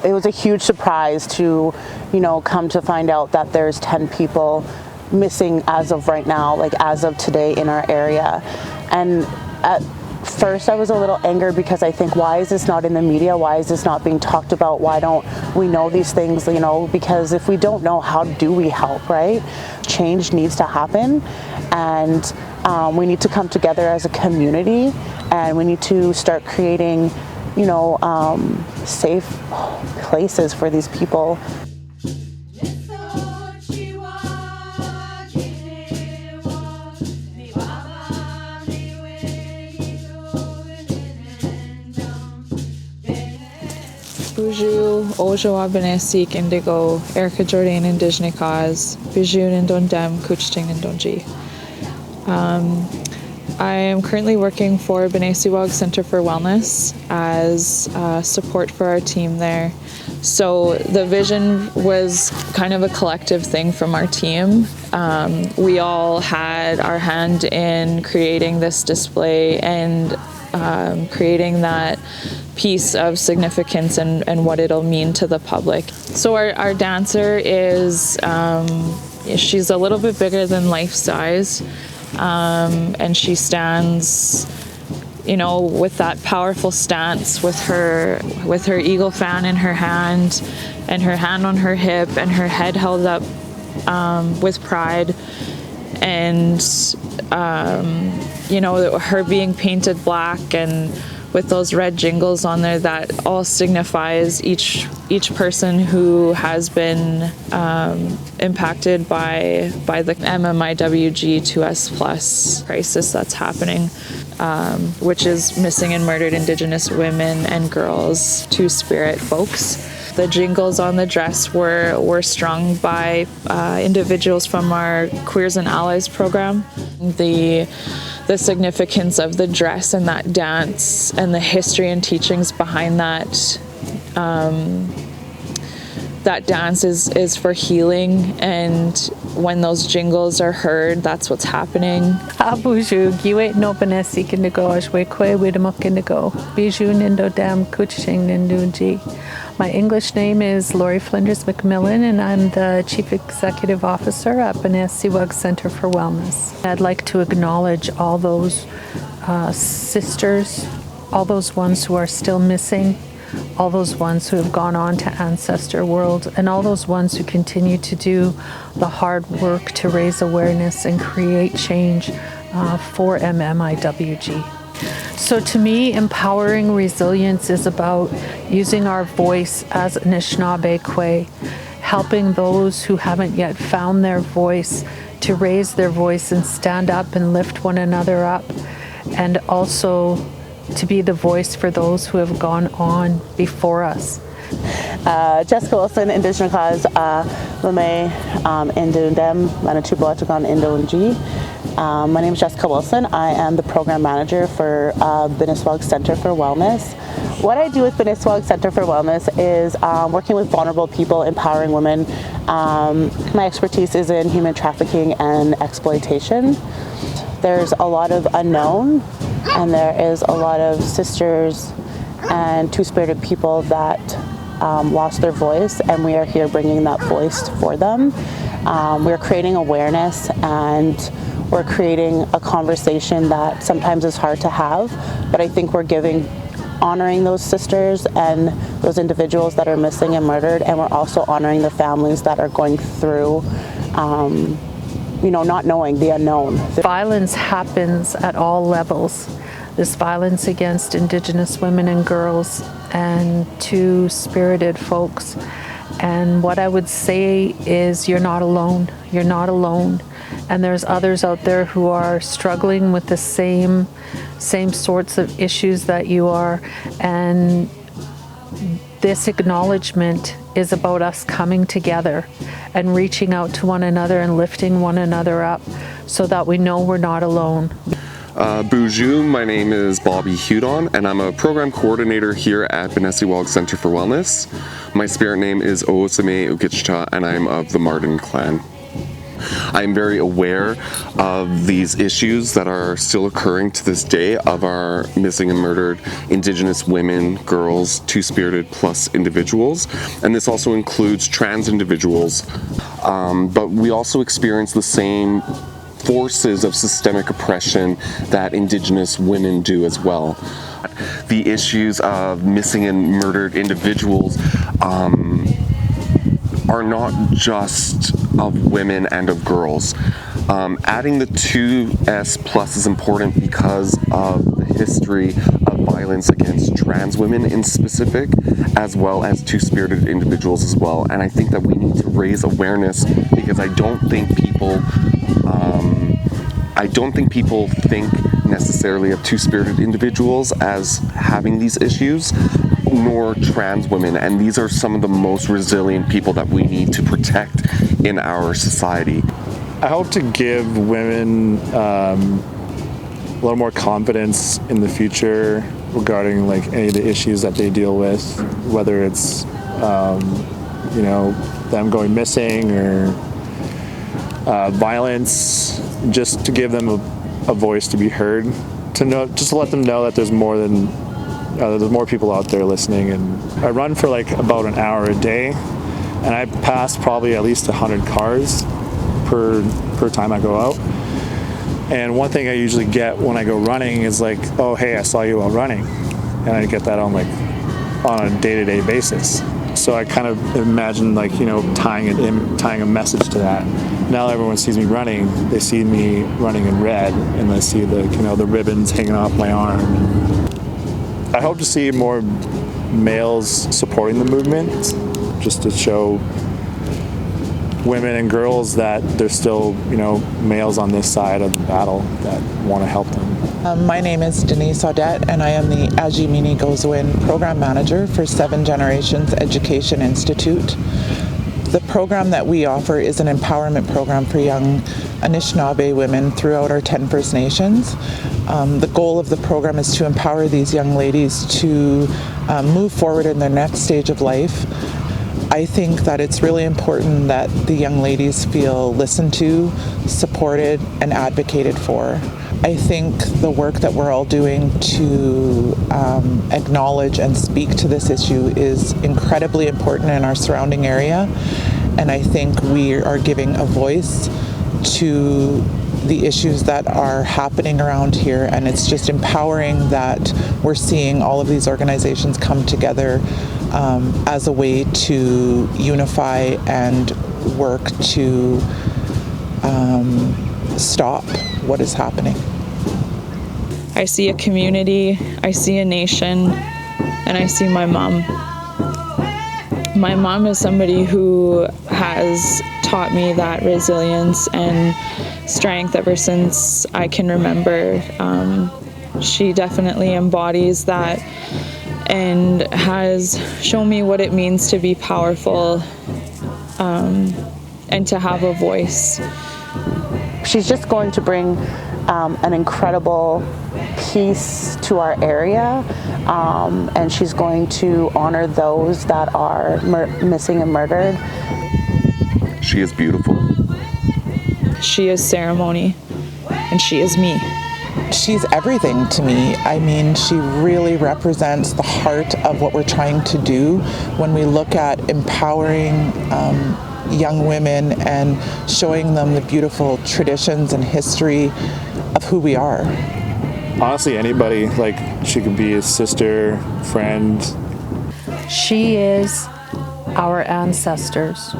It was a huge surprise to, come to find out that there's 10 people missing as of right now, like as of today in our area. And at first I was a little angered because I think, why is this not in the media? Why is this not being talked about? Why don't we know these things? Because if we don't know, how do we help, right? Change needs to happen, and we need to come together as a community, and we need to start creating, safe places for these people. Bonjour, Ojoa Binesiwag Indigo, Erica Jordan Indigenous Cause, Bijun and Dondem, Kuchting and Donji. I am currently working for Binesiwag Center for Wellness as support for our team there. So the vision was kind of a collective thing from our team. We all had our hand in creating this display and creating that piece of significance and what it'll mean to the public. So our dancer is, she's a little bit bigger than life size, and she stands, with that powerful stance with her eagle fan in her hand and her hand on her hip and her head held up with pride. And her being painted black and with those red jingles on there, that all signifies each person who has been impacted by the MMIWG2S plus crisis that's happening, which is missing and murdered Indigenous women and girls, Two-Spirit folks. The jingles on the dress were strung by individuals from our Queers and Allies program. The significance of the dress and that dance and the history and teachings behind that dance is for healing, and when those jingles are heard, that's what's happening. Abuju, giwet no Binesiwag Indigo, ashwe kwe widamuk Indigo, Bijun Indo Dam Kuching Nindunji. My English name is Lori Flinders McMillan, and I'm the Chief Executive Officer at Binesiwag Center for Wellness. I'd like to acknowledge all those sisters, all those ones who are still missing, all those ones who have gone on to Ancestor World, and all those ones who continue to do the hard work to raise awareness and create change for MMIWG. So to me, empowering resilience is about using our voice as Anishinaabe Kwe, helping those who haven't yet found their voice to raise their voice and stand up and lift one another up, and also to be the voice for those who have gone on before us. Jessica Wilson, Indigenous Cause, Lame, Indundem, Manituboatagon, Indonji. My name is Jessica Wilson. I am the program manager for Binesiwag Center for Wellness. What I do with Binesiwag Center for Wellness is working with vulnerable people, empowering women. My expertise is in human trafficking and exploitation. There's a lot of unknown, and there is a lot of sisters and two-spirited people that lost their voice, and we are here bringing that voice for them. We're creating awareness, and we're creating a conversation that sometimes is hard to have, but I think we're honoring those sisters and those individuals that are missing and murdered, and we're also honoring the families that are going through not knowing the unknown. Violence happens at all levels. This violence against Indigenous women and girls and two-spirited folks. And what I would say is, you're not alone. You're not alone. And there's others out there who are struggling with the same sorts of issues that you are. And this acknowledgement is about us coming together and reaching out to one another and lifting one another up so that we know we're not alone. Bonjour, my name is Bobby Hudon, and I'm a program coordinator here at Binesiwag Center for Wellness. My spirit name is Oosame Ukichta, and I'm of the Martin clan. I'm very aware of these issues that are still occurring to this day of our missing and murdered Indigenous women, girls, two-spirited plus individuals, and this also includes trans individuals, but we also experience the same forces of systemic oppression that Indigenous women do as well. The issues of missing and murdered individuals are not just of women and of girls. Adding the 2S plus is important because of the history of violence against trans women in specific, as well as two-spirited individuals as well. And I think that we need to raise awareness, because I don't think people think necessarily of two-spirited individuals as having these issues, nor trans women, and these are some of the most resilient people that we need to protect in our society. I hope to give women a little more confidence in the future regarding like any of the issues that they deal with, whether it's them going missing or violence, just to give them a voice to be heard, just to let them know that there's more people out there listening. And I run for like about an hour a day, and I pass probably at least 100 cars per time I go out. And one thing I usually get when I go running is like, oh hey, I saw you while running, and I get that on a day-to-day basis. So I kind of imagine tying a message to that. Now everyone sees me running, they see me running in red, and they see the ribbons hanging off my arm. I hope to see more males supporting the movement, just to show women and girls that there's still males on this side of the battle that want to help them. My name is Binesiwag, and I am the Binesiwag Program Manager for 7 Generations Education Institute. The program that we offer is an empowerment program for young Anishinaabe women throughout our 10 First Nations. The goal of the program is to empower these young ladies to move forward in their next stage of life. I think that it's really important that the young ladies feel listened to, supported, and advocated for. I think the work that we're all doing to acknowledge and speak to this issue is incredibly important in our surrounding area, and I think we are giving a voice to the issues that are happening around here, and it's just empowering that we're seeing all of these organizations come together as a way to unify and work to stop what is happening. I see a community, I see a nation, and I see my mom. My mom is somebody who has taught me that resilience and strength ever since I can remember. She definitely embodies that and has shown me what it means to be powerful and to have a voice. She's just going to bring an incredible peace to our area, and she's going to honor those that are missing and murdered. She is beautiful. She is ceremony, and she is me. She's everything to me. I mean, she really represents the heart of what we're trying to do when we look at empowering young women and showing them the beautiful traditions and history of who we are. Honestly, anybody, she could be a sister, friend. She is our ancestors.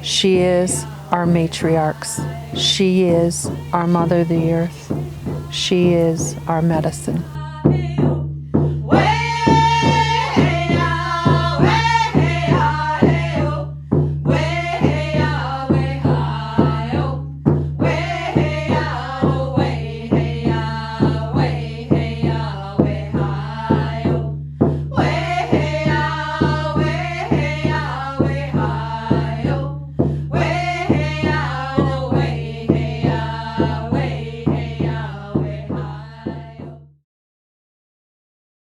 She is our matriarchs. She is our Mother the Earth. She is our medicine.